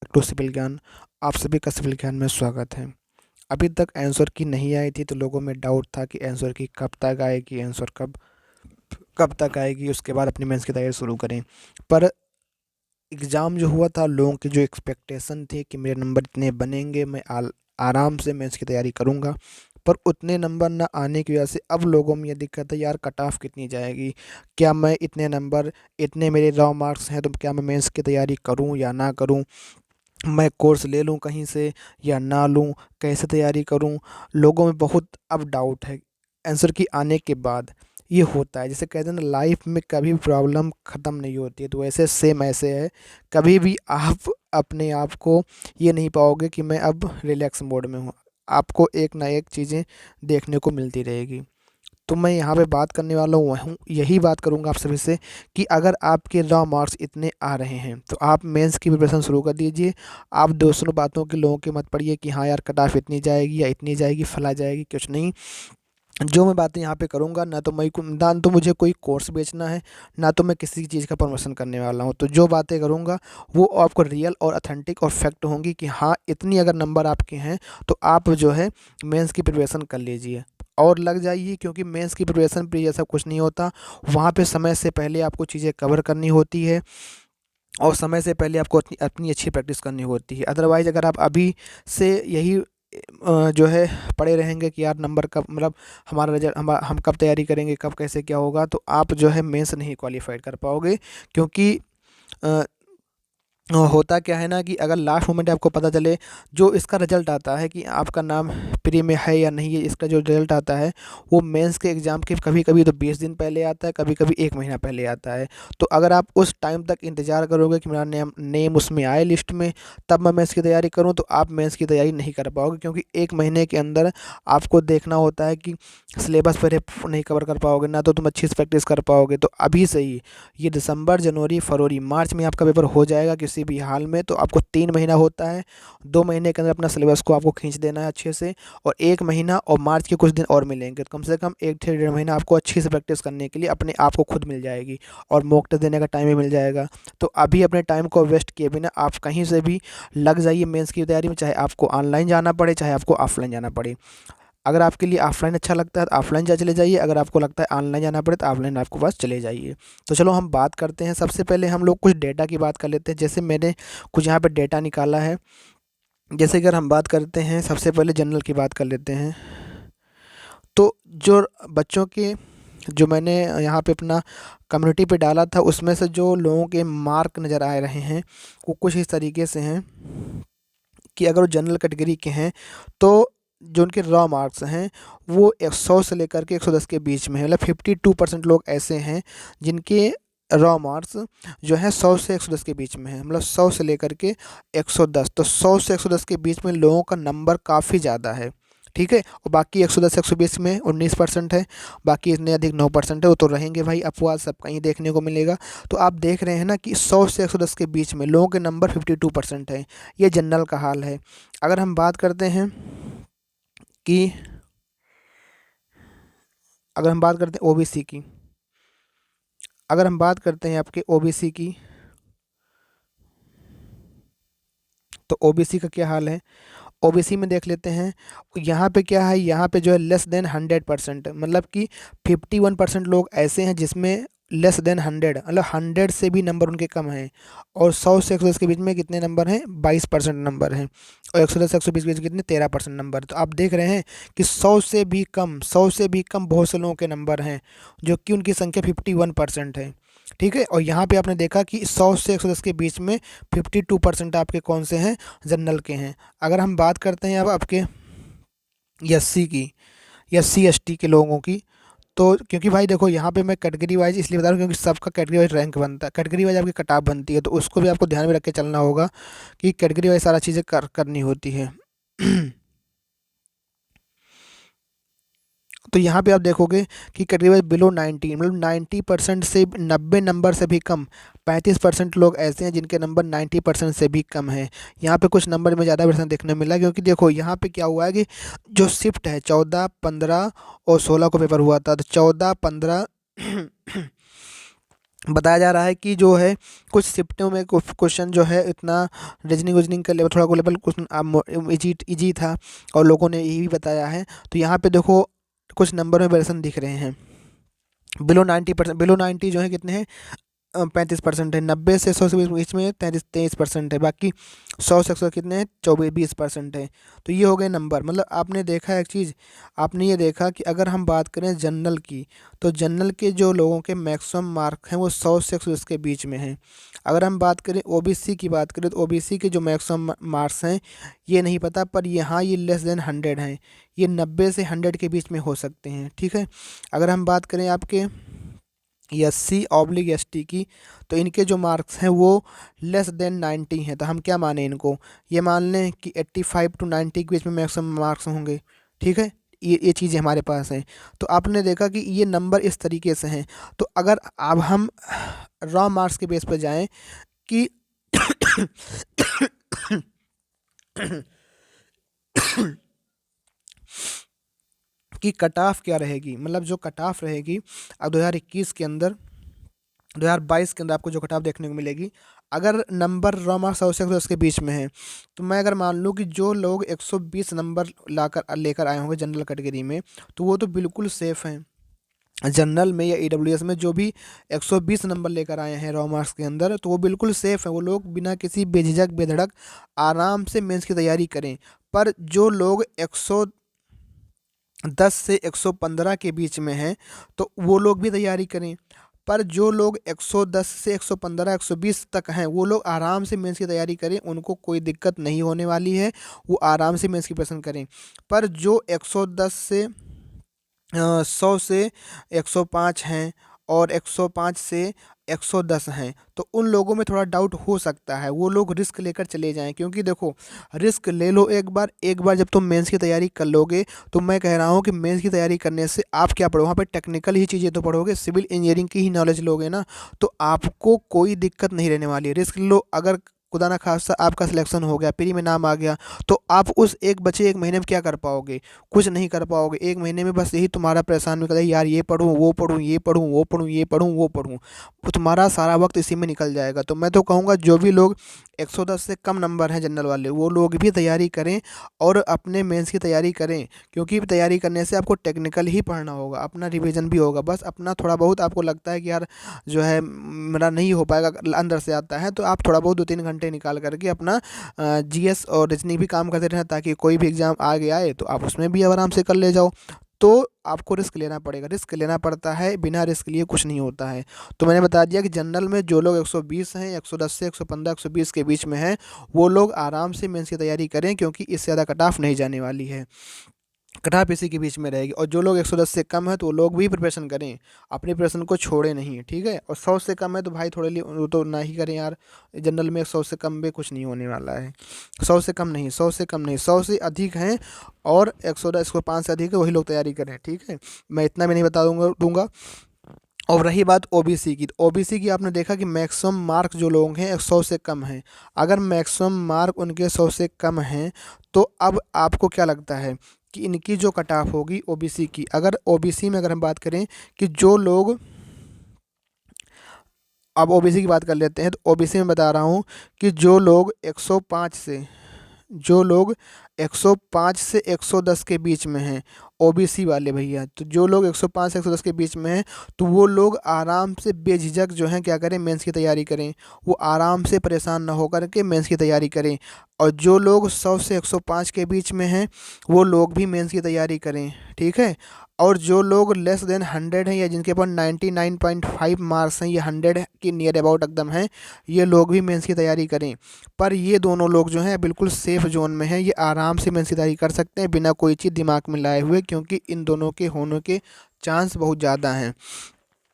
To civil ज्ञान। आप सभी का सिविल ज्ञान में स्वागत है। अभी तक आंसर की नहीं आई थी तो लोगों में डाउट था कि आंसर की कब तक आएगी, आंसर कब कब तक आएगी, उसके बाद अपनी मेंस की तैयारी शुरू करें। पर एग्ज़ाम जो हुआ था, लोगों की जो एक्सपेक्टेशन थी कि मेरे नंबर इतने बनेंगे, मैं आराम से मेंस की तैयारी करूँगा, पर उतने नंबर ना आने की वजह से अब लोगों में ये दिक्कत है, यार कट ऑफ कितनी जाएगी, क्या मैं इतने नंबर, इतने मेरे रॉ मार्क्स हैं तो क्या मैं मेंस की तैयारी करूँ या ना करूँ, मैं कोर्स ले लूँ कहीं से या ना लूँ, कैसे तैयारी करूँ। लोगों में बहुत अब डाउट है आंसर की आने के बाद। ये होता है, जैसे कहते हैं ना, लाइफ में कभी प्रॉब्लम ख़त्म नहीं होती है, तो ऐसे सेम ऐसे है। कभी भी आप अपने आप को ये नहीं पाओगे कि मैं अब रिलैक्स मोड में हूँ। आपको एक ना एक चीज़ें देखने को मिलती रहेगी। तो मैं यहाँ पे बात करने वाला हूँ, यही बात करूँगा आप सभी से कि अगर आपके रॉ मार्क्स इतने आ रहे हैं तो आप मेंस की प्रिपरेशन शुरू कर दीजिए। आप दूसरों बातों के लोगों के मत पड़िए कि हाँ यार कट ऑफ इतनी जाएगी या इतनी जाएगी, फला जाएगी, कुछ नहीं। जो मैं बातें यहाँ पे करूँगा, ना तो मुझे कोई कोर्स बेचना है, ना तो मैं किसी चीज़ का प्रमोशन करने वाला हूँ। तो जो बातें करूँगा वो आपको रियल और ऑथेंटिक और फैक्ट होंगी कि हाँ इतनी अगर नंबर आपके हैं तो आप जो है मेंस की प्रिपरेशन कर लीजिए और लग जाइए, क्योंकि मेंस की प्रिपरेशन पे ये सब कुछ नहीं होता। वहाँ पे समय से पहले आपको चीज़ें कवर करनी होती है और समय से पहले आपको अपनी अपनी अच्छी प्रैक्टिस करनी होती है। अदरवाइज़ अगर आप अभी से यही जो है पड़े रहेंगे कि यार नंबर कब, मतलब हमारा रिजल्ट, हम कब तैयारी करेंगे, कब कैसे क्या होगा, तो आप जो है मेंस नहीं क्वालिफाइड कर पाओगे। क्योंकि अ, होता क्या है ना कि अगर लास्ट मोमेंट आपको पता चले, जो इसका रिजल्ट आता है कि आपका नाम प्री में है या नहीं है, इसका जो रिजल्ट आता है वो मेंस के एग्ज़ाम के कभी कभी तो 20 दिन पहले आता है, कभी कभी 1 महीना पहले आता है। तो अगर आप उस टाइम तक इंतज़ार करोगे कि मेरा नेम नेम उसमें आए लिस्ट में, तब मैं मेंस की तैयारी करूँ, तो आप मेंस की तैयारी नहीं कर पाओगे। क्योंकि 1 महीने के अंदर आपको देखना होता है कि सिलेबस पर नहीं कवर कर पाओगे, ना तो तुम अच्छी से प्रैक्टिस कर पाओगे। तो अभी से ही ये दिसंबर, जनवरी, फरवरी, मार्च में आपका पेपर हो जाएगा किसी भी हाल में, तो आपको 3 महीना होता है। 2 महीने के अंदर अपना सिलेबस को आपको खींच देना है अच्छे से, और 1 महीना और मार्च के कुछ दिन और मिलेंगे, तो कम से कम 1 से 1.5 महीना आपको अच्छी से प्रैक्टिस करने के लिए अपने आप को खुद मिल जाएगी, और मॉक टेस्ट देने का टाइम भी मिल जाएगा। तो अभी अपने टाइम को वेस्ट किए बिना आप कहीं से भी लग जाइए मेंस की तैयारी में, चाहे आपको ऑनलाइन जाना पड़े, चाहे आपको ऑफलाइन जाना पड़े। अगर आपके लिए ऑफलाइन अच्छा लगता है तो ऑफलाइन जा चले जाइए, अगर आपको लगता है ऑनलाइन जाना पड़े तो ऑफलाइन आपके पास चले जाइए। तो चलो हम बात करते हैं, सबसे पहले हम लोग कुछ डेटा की बात कर लेते हैं। जैसे मैंने कुछ यहाँ पे डेटा निकाला है। जैसे अगर हम बात करते हैं, सबसे पहले जनरल की बात कर लेते हैं। तो जो बच्चों के, जो मैंने यहाँ पे अपना कम्युनिटी पे डाला था, उसमें से जो लोगों के मार्क नज़र आ रहे हैं वो कुछ इस तरीके से हैं कि अगर वो जनरल कैटेगरी के हैं तो जो उनके रॉ मार्क्स हैं वो 100 से लेकर के 110 के बीच में है। मतलब 52% लोग ऐसे हैं जिनके रॉ मार्क्स जो है 100 से 110 के बीच में है। मतलब 100 से लेकर के 110, तो 100 से 110 के बीच में लोगों का नंबर काफ़ी ज़्यादा है। ठीक है, और बाकी 110 से 120 में 19% है। बाकी इतने अधिक 9% है, वो तो रहेंगे भाई, अपवाद सब कहीं देखने को मिलेगा। तो आप देख रहे हैं ना कि 100 से 110 के बीच में लोगों के नंबर 52% है। ये जनरल का हाल है। अगर हम बात करते हैं कि अगर हम बात करते हैं ओबीसी की, अगर हम बात करते हैं आपके ओबीसी की, तो ओबीसी का क्या हाल है, ओबीसी में देख लेते हैं। यहाँ पे क्या है, यहाँ पे जो है लेस देन 100%, मतलब कि 51% लोग ऐसे हैं जिसमें लेस देन 100, मतलब 100 से भी नंबर उनके कम हैं। और 100 से 110 के बीच में कितने नंबर हैं, 22% नंबर हैं। और 110 से 120 के बीच कितने, 13% नंबर। तो आप देख रहे हैं कि 100 से भी कम, 100 से भी कम बहुत से लोगों के नंबर हैं, जो कि उनकी संख्या 51% है। ठीक है, और यहाँ पे आपने देखा कि 100 से 110 के बीच में 52% आपके कौन से हैं, जनरल के हैं। अगर हम बात करते हैं अब आपके एससी की, एससी एसटी के लोगों की, तो क्योंकि भाई देखो यहाँ पे मैं कैटेगरी वाइज इसलिए बता रहा हूँ क्योंकि सबका कैटेगरी वाइज रैंक बनता है, कैटेगरी वाइज आपकी कटाप बनती है, तो उसको भी आपको ध्यान में रख के चलना होगा कि कैटेगरी वाइज सारा चीज़ें करनी होती है। तो यहाँ पे आप देखोगे कि करीब बिलो 90, मतलब 90% से 90 नंबर से भी कम 35% लोग ऐसे हैं जिनके नंबर 90% से भी कम हैं। यहाँ पे कुछ नंबर में ज़्यादा परसेंट देखने मिला, क्योंकि देखो यहाँ पे क्या हुआ है कि जो शिफ्ट है 14, 15 और 16 को पेपर हुआ था, तो 14, 15 बताया जा रहा है कि जो है कुछ शिफ्टों में क्वेश्चन जो है इतना रीजनिंग का लेवल, थोड़ा लेवल क्वेश्चन इजी था, और लोगों ने यही भी बताया है। तो यहाँ पे देखो कुछ नंबर में वेरिएशन दिख रहे हैं। बिलो 90%, बिलो 90 जो है कितने हैं, 35% है। 90 से 100 के बीच में 23% है। बाकी 100 से 100 कितने हैं, 20% है। तो ये हो गए नंबर। मतलब आपने देखा एक चीज़, आपने ये देखा कि अगर हम बात करें जनरल की, तो जनरल के जो लोगों के मैक्सिमम मार्क हैं वो 100 से 120 के बीच में हैं। अगर हम बात करें ओबीसी की, बात करें तो ओबीसी के जो मैक्सिमम मार्क्स हैं ये नहीं पता, पर यहाँ ये लेस देन 100 हैं। ये 90 से 100 के बीच में हो सकते हैं, ठीक है। अगर हम बात करें आपके SC/ST की, तो इनके जो मार्क्स हैं वो लेस देन 90 हैं। तो हम क्या माने इनको, ये मान लें कि 85 to 90 के बीच में मैक्सिमम मार्क्स होंगे, ठीक है। ये चीज़ें हमारे पास हैं। तो आपने देखा कि ये नंबर इस तरीके से हैं। तो अगर अब हम रॉ मार्क्स के बेस पर जाएं कि कि कट ऑफ क्या रहेगी, मतलब जो कट ऑफ रहेगी अब 2021 के अंदर, 2022 के अंदर आपको जो कट ऑफ देखने को मिलेगी, अगर नंबर रॉ मार्क्स और सेक्स के बीच में है, तो मैं अगर मान लूँ कि जो लोग 120 नंबर लेकर आए होंगे जनरल कैटेगरी में, तो वो तो बिल्कुल सेफ़ हैं। जनरल में या ईडब्ल्यूएस में जो भी 120 नंबर लेकर आए हैं रॉ मार्क्स के अंदर, तो वो बिल्कुल सेफ़ हैं। वो लोग बिना किसी बेझिझक बेधड़क आराम से मेंस की तैयारी करें। पर जो लोग 110 से 115 के बीच में हैं, तो वो लोग भी तैयारी करें। पर जो लोग 110 से 115, 120 तक हैं, वो लोग आराम से मेंस की तैयारी करें, उनको कोई दिक्कत नहीं होने वाली है। वो आराम से मेंस की प्रिपरेशन करें। पर जो 110 से 100 से 105 हैं, और 105 से 110 हैं, तो उन लोगों में थोड़ा डाउट हो सकता है। वो लोग रिस्क लेकर चले जाएं, क्योंकि देखो रिस्क ले लो एक बार जब तुम मेंस की तैयारी कर लोगे, तो मैं कह रहा हूँ कि मेंस की तैयारी करने से आप क्या पढ़ो, वहाँ पे टेक्निकल ही चीज़ें तो पढ़ोगे, सिविल इंजीनियरिंग की ही नॉलेज लोगे ना, तो आपको कोई दिक्कत नहीं रहने वाली है। रिस्क लो, अगर खुदा ना खास्ता आपका सिलेक्शन हो गया, प्री में नाम आ गया, तो आप उस एक महीने में क्या कर पाओगे, कुछ नहीं कर पाओगे। एक महीने में बस यही तुम्हारा परेशान निकल यार, ये पढ़ूँ वो पढ़ूँ, ये पढ़ूँ वो पढ़ूँ, ये पढ़ूँ वो पढ़ूँ, वो तुम्हारा सारा वक्त इसी में निकल जाएगा। तो मैं तो कहूँगा जो भी लोग 110 से कम नंबर हैं जनरल वाले, वो लोग भी तैयारी करें और अपने मेंस की तैयारी करें, क्योंकि तैयारी करने से आपको टेक्निकल ही पढ़ना होगा, अपना रिवीजन भी होगा। बस अपना थोड़ा बहुत आपको लगता है कि यार जो है मेरा नहीं हो पाएगा, अंदर से आता है, तो आप थोड़ा बहुत 2-3 घंटे निकाल करके अपना जीएस और रीजनिंग भी काम करते रहना, ताकि कोई भी एग्ज़ाम आगे आए तो आप उसमें भी आराम से कर ले जाओ। तो आपको रिस्क लेना पड़ेगा, रिस्क लेना पड़ता है, बिना रिस्क लिए कुछ नहीं होता है। तो मैंने बता दिया कि जनरल में जो लोग 120 हैं, 110 से 115, 120 के बीच में हैं, वो लोग आराम से मेंस की तैयारी करें, क्योंकि इससे ज़्यादा कट ऑफ नहीं जाने वाली है। कट ऑफ इसी के बीच में रहेगी। और जो लोग 110 से कम है, तो वो लोग भी प्रिपरेशन करें, अपनी प्रिपरेशन को छोड़े नहीं, ठीक है। और 100 से कम है तो भाई थोड़े लिए वो तो ना ही करें यार। जनरल में 100 से कम में कुछ नहीं होने वाला है। 100 से कम नहीं, 100 से कम नहीं, 100 से अधिक हैं, और 105 से अधिक है, वही लोग तैयारी करें, ठीक है। मैं इतना भी नहीं बता दूंगा। और रही बात ओबीसी की, तो ओबीसी की आपने देखा कि मैक्सिमम मार्क जो लोग हैं 100 से कम हैं। अगर मैक्सिमम मार्क उनके 100 से कम हैं, तो अब आपको क्या लगता है कि इनकी जो कट ऑफ होगी ओबीसी की, अगर ओबीसी में अगर हम बात करें कि जो लोग, अब ओबीसी की बात कर लेते हैं, तो ओबीसी में बता रहा हूँ कि जो लोग 105 से, जो लोग 105 से 110 के बीच में हैं, ओबीसी वाले भैया, तो जो लोग 105 से 110 के बीच में हैं, तो वो लोग आराम से बेझिझक जो हैं क्या करें, मेंस की तैयारी करें। वो आराम से परेशान ना होकर के मेंस की तैयारी करें। और जो लोग 100 से 105 के बीच में हैं, वो लोग भी मेंस की तैयारी करें, ठीक है। और जो लोग लेस देन 100 हैं, या जिनके पास 99.5 मार्क्स हैं, ये 100 के नियर अबाउट एकदम हैं, ये लोग भी मेंस की तैयारी करें। पर ये दोनों लोग जो हैं बिल्कुल सेफ़ जोन में हैं, ये आराम से मेंस की तैयारी कर सकते हैं बिना कोई चीज़ दिमाग में लाए हुए, क्योंकि इन दोनों के होने के चांस बहुत ज़्यादा हैं।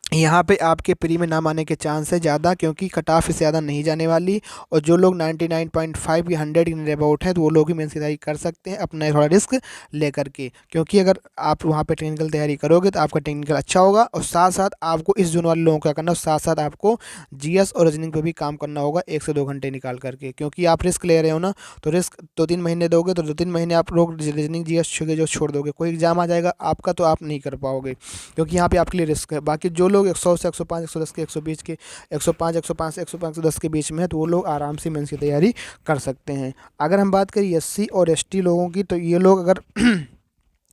यहाँ पे आपके प्री में नाम आने के चांस है ज़्यादा, क्योंकि कट ऑफ इससे ज़्यादा नहीं जाने वाली। और जो लोग 99.5 या 100 के नियर अबाउट हैं, तो वो लोग ही मेंस की तैयारी कर सकते हैं अपना थोड़ा रिस्क लेकर के, क्योंकि अगर आप वहाँ पे टेक्निकल तैयारी करोगे तो आपका टेक्निकल अच्छा होगा। और साथ साथ आपको इस जोन वाले लोगों को क्या करना, साथ साथ आपको जीएस और रीजनिंग पे भी काम करना होगा 1 से 2 घंटे निकाल करके, क्योंकि आप रिस्क ले रहे हो ना। तो रिस्क 2-3 महीने दोगे, तो 2-3 महीने आप लोग रीजनिंग जीएस जो छोड़ दोगे, कोई एग्जाम आ जाएगा आपका तो आप नहीं कर पाओगे, क्योंकि यहाँ पे आपके लिए रिस्क है। बाकी जो लोग 100 से 105, 110 के 120 के 105, 105 से 105, 110 के बीच में है तो वो लोग आराम से मेंस की तैयारी कर सकते हैं। अगर हम बात करें एससी और एसटी लोगों की, तो ये लोग अगर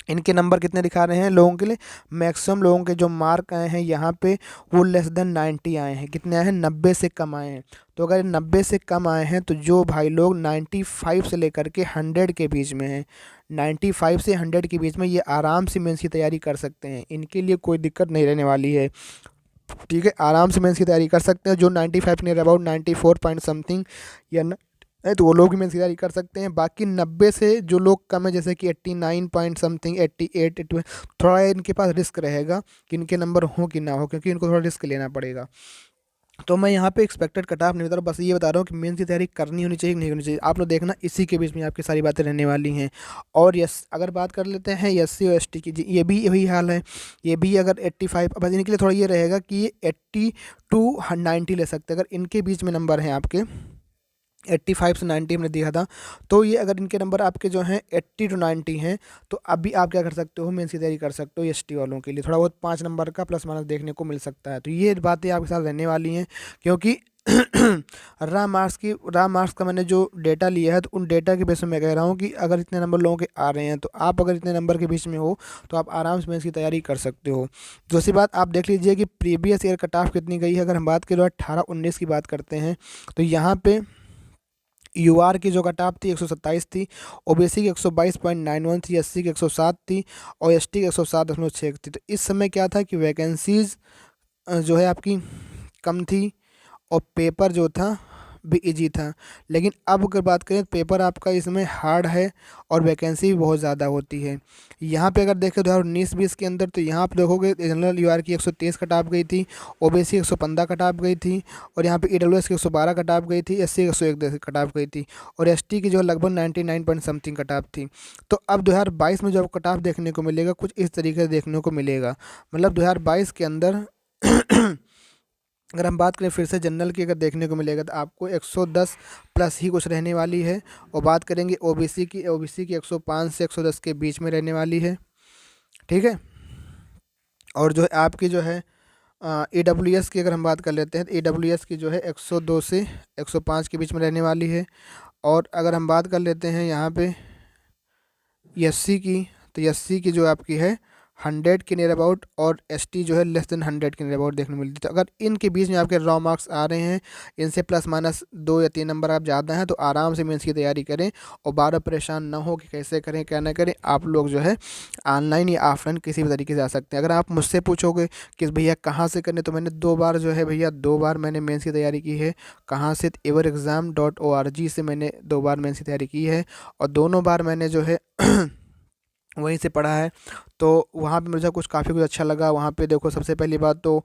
इनके नंबर कितने दिखा रहे हैं लोगों के लिए, मैक्सिमम लोगों के जो मार्क आए हैं यहाँ पे वो लेस देन 90 आए हैं। कितने आए हैं? 90 से कम आए हैं। तो अगर 90 से कम आए हैं तो जो भाई लोग 95 से लेकर के 100 के बीच में हैं, 95 से 100 के बीच में, ये आराम से मेंस की तैयारी कर सकते हैं। इनके लिए कोई दिक्कत नहीं रहने वाली है, ठीक है, आराम से मेंस की तैयारी कर सकते हैं। जो 95 नियर अबाउट 94 पॉइंट समथिंग या है तो वो लोग भी मेंस की तैयारी कर सकते हैं। बाकी 90 से जो लोग कम है, जैसे कि 89 पॉइंट समथिंग, 88, 81, थोड़ा इनके पास रिस्क रहेगा कि इनके नंबर हो कि ना हो, क्योंकि इनको थोड़ा रिस्क लेना पड़ेगा। तो मैं यहाँ पे एक्सपेक्टेड कट ऑफ नहीं बता रहा हूँ, बस ये बता रहा हूँ कि मेंस की तैयारी करनी होनी चाहिए कि नहीं होनी चाहिए। आप लोग देखना, इसी के बीच में आपकी सारी बातें रहने वाली हैं। और यस, अगर बात कर लेते हैं एससी और एसटी की, जी ये भी यही हाल है। ये भी अगर 85, बस इनके लिए थोड़ा ये रहेगा कि ये 80 टू 90 ले सकते हैं। अगर इनके बीच में नंबर हैं आपके 85 से 90 हमने दिया था, तो ये अगर इनके नंबर आपके जो हैं 80 टू 90 हैं, तो अभी आप क्या कर सकते हो, मेंस की तैयारी कर सकते हो। एसटी वालों के लिए थोड़ा बहुत 5 नंबर का प्लस माइनस देखने को मिल सकता है। तो ये बातें आपके साथ रहने वाली हैं, क्योंकि रा मार्क्स का मैंने जो डेटा लिया है, तो उन डेटा के बेस पे मैं कह रहा हूँ कि अगर इतने नंबर लोगों के आ रहे हैं, तो आप अगर इतने नंबर के बीच में हो तो आप आराम से मेंस की तैयारी कर सकते हो। दूसरी बात, आप देख लीजिए कि प्रीवियस ईयर कट ऑफ कितनी गई है। अगर हम बात करें 18-19 की बात करते हैं, तो यहाँ पे यूआर की जो कट ऑफ थी 127 थी, ओबीसी की 122.91 थी, एससी की 107 थी और एसटी की 107.6 थी। तो इस समय क्या था कि वैकेंसीज जो है आपकी कम थी और पेपर जो था भी इजी था। लेकिन अब अगर बात करें तो पेपर आपका इसमें हार्ड है और वैकेंसी भी बहुत ज़्यादा होती है। यहाँ पे अगर देखें 2019-20 के अंदर, तो यहाँ पे देखोगे जनरल यूआर की 123 कट ऑफ गई थी, ओबीसी 115 कट ऑफ गई थी और यहाँ पे ईडब्ल्यूएस की 112 कट ऑफ गई थी, एससी की 101 कट ऑफ गई थी और एसटी की जो है लगभग 99 पॉइंट समथिंग कट ऑफ थी। तो अब 2022 में जो कट ऑफ देखने को मिलेगा कुछ इस तरीके से देखने को मिलेगा। मतलब 2022 के अंदर अगर हम बात करें फिर से जनरल की, अगर देखने को मिलेगा तो आपको 110 प्लस ही कुछ रहने वाली है। और बात करेंगे ओबीसी की, ओबीसी की 105 से 110 के बीच में रहने वाली है, ठीक है। और जो है आपकी जो है ईडब्ल्यूएस की अगर हम बात कर लेते हैं, तो ईडब्ल्यूएस की जो है 102 से 105 के बीच में रहने वाली है। और अगर हम बात कर लेते हैं यहाँ पे एससी की, तो एससी की जो आपकी है 100 के नियर अबाउट और एसटी जो है लेस देन 100 के नियर अबाउट देखने को मिलती है। तो अगर इनके बीच में आपके रॉ मार्क्स आ रहे हैं, इनसे प्लस माइनस 2 या 3 नंबर आप ज़्यादा हैं, तो आराम से मेंस की तैयारी करें और बार परेशान ना हो कि कैसे करें क्या ना करें। आप लोग जो है ऑनलाइन या ऑफलाइन किसी भी तरीके से आ सकते हैं। अगर आप मुझसे पूछोगे कि भैया कहाँ से करें, तो मैंने 2 बार जो है भैया 2 बार मैंने मेंस की तैयारी की है। कहाँ से? everexam.org से मैंने 2 बार मेंस की तैयारी की है और दोनों बार मैंने जो है वहीं से पढ़ा है। तो वहाँ पे मुझे कुछ काफ़ी कुछ अच्छा लगा। वहाँ पे देखो, सबसे पहली बात तो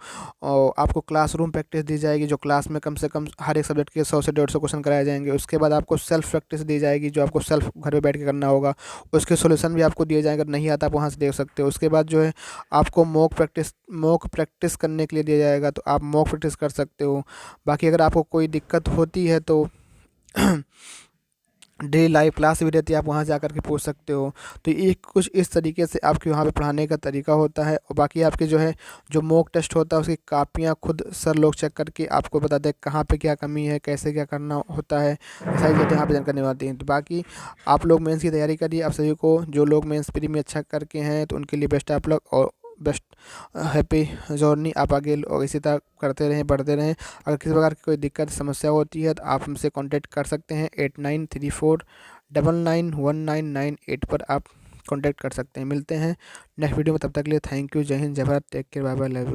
आपको क्लासरूम प्रैक्टिस दी जाएगी, जो क्लास में कम से कम हर एक सब्जेक्ट के 100 से 150 क्वेश्चन कराए जाएंगे। उसके बाद आपको सेल्फ प्रैक्टिस दी जाएगी, जो आपको सेल्फ घर पे बैठ के करना होगा। उसके सोल्यूशन भी आपको दिए जाएंगे, अगर नहीं आता आप वहाँ से देख सकते हो। उसके बाद जो है आपको मॉक प्रैक्टिस करने के लिए दिया जाएगा, तो आप मॉक प्रैक्टिस कर सकते हो। बाकी अगर आपको कोई दिक्कत होती है तो डेली लाइव क्लास भी रहती है, आप वहाँ जा कर के पूछ सकते हो। तो ये कुछ इस तरीके से आपके वहाँ पे पढ़ाने का तरीका होता है। और बाकी आपके जो है जो मॉक टेस्ट होता है, उसकी कापियाँ खुद सर लोग चेक करके आपको बताते हैं कहाँ पे क्या कमी है, कैसे क्या करना होता है, ये सारी चीज़ें यहाँ पे जानकारी आती हैं। तो बाकी आप लोग मेंस की तैयारी करिए। आप सभी को, जो लोग मेंस प्री में अच्छा करके हैं, तो उनके लिए बेस्ट आप लोग और बेस्ट हैप्पी जर्नी। आप आगे और इसी तरह करते रहें, बढ़ते रहें। अगर किसी प्रकार की कोई दिक्कत समस्या होती है तो आप हमसे कांटेक्ट कर सकते हैं। 8934991998 पर आप कांटेक्ट कर सकते हैं। मिलते हैं नेक्स्ट वीडियो में, तब तक के लिए थैंक यू, जय हिंद, जय Bharat, take care, bye bye, love you.